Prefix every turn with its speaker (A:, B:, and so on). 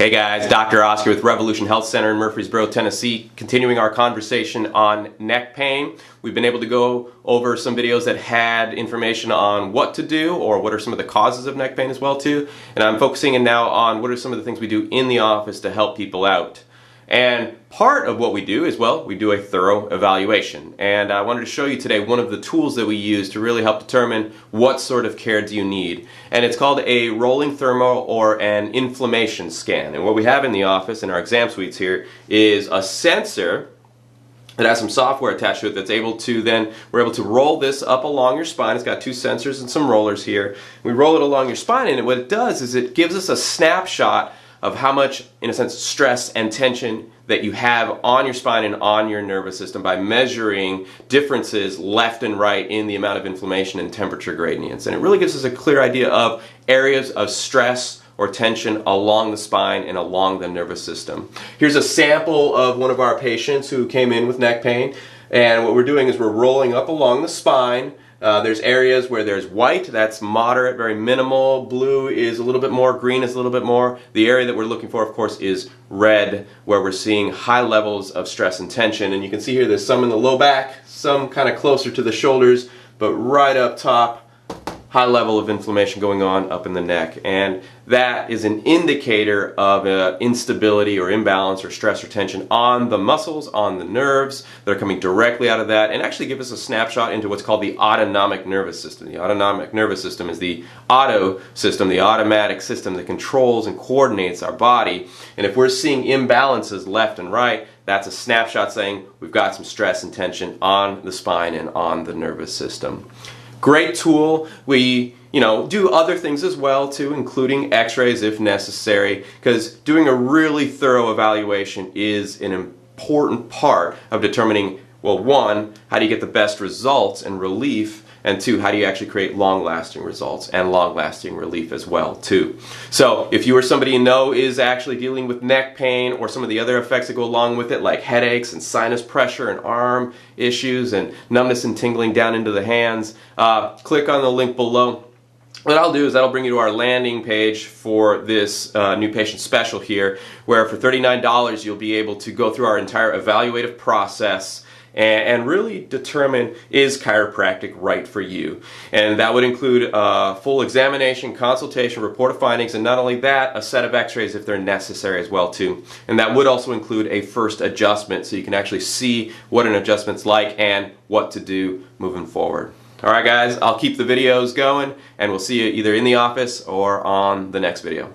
A: Hey guys, Dr. Oscar with Revolution Health Center in Murfreesboro, Tennessee, continuing our conversation on neck pain. We've been able to go over some videos that had information on what to do or what are some of the causes of neck pain as well too. And I'm focusing in now on what are some of the things we do in the office to help people out. And part of what we do is, well, we do a thorough evaluation. And I wanted to show you today one of the tools that we use to really help determine what sort of care do you need. And it's called a rolling thermal or an inflammation scan. And what we have in the office in our exam suites here is a sensor that has some software attached to it that's able to then, we're able to roll this up along your spine. It's got two sensors and some rollers here. We roll it along your spine, and what it does is it gives us a snapshot of how much, in a sense, stress and tension that you have on your spine and on your nervous system by measuring differences left and right in the amount of inflammation and temperature gradients. And it really gives us a clear idea of areas of stress or tension along the spine and along the nervous system. Here's a sample of one of our patients who came in with neck pain, and what we're doing is we're rolling up along the spine. There's areas where there's white, that's moderate, very minimal. Blue is a little bit more, green is a little bit more. The area that we're looking for, of course, is red, where we're seeing high levels of stress and tension. And you can see here there's some in the low back, some kind of closer to the shoulders, but right up top, high level of inflammation going on up in the neck. And that is an indicator of instability or imbalance or stress or tension on the muscles, on the nerves that are coming directly out of that, and actually give us a snapshot into what's called the autonomic nervous system. The autonomic nervous system is the auto system, the automatic system that controls and coordinates our body. And if we're seeing imbalances left and right, that's a snapshot saying we've got some stress and tension on the spine and on the nervous system. Great tool. We do other things as well too, including x-rays if necessary, because doing a really thorough evaluation is an important part of determining, well, one, how do you get the best results and relief, and two, how do you actually create long-lasting results and long-lasting relief as well too. So if you or somebody you know is actually dealing with neck pain or some of the other effects that go along with it, like headaches and sinus pressure and arm issues and numbness and tingling down into the hands, click on the link below. What I'll do is that'll bring you to our landing page for this new patient special here, where for $39 you'll be able to go through our entire evaluative process and really determine, is chiropractic right for you? And that would include full examination, consultation, report of findings, and not only that, a set of x-rays if they're necessary as well too. And that would also include a first adjustment, so you can actually see what an adjustment's like and what to do moving forward. Alright guys, I'll keep the videos going, and we'll see you either in the office or on the next video.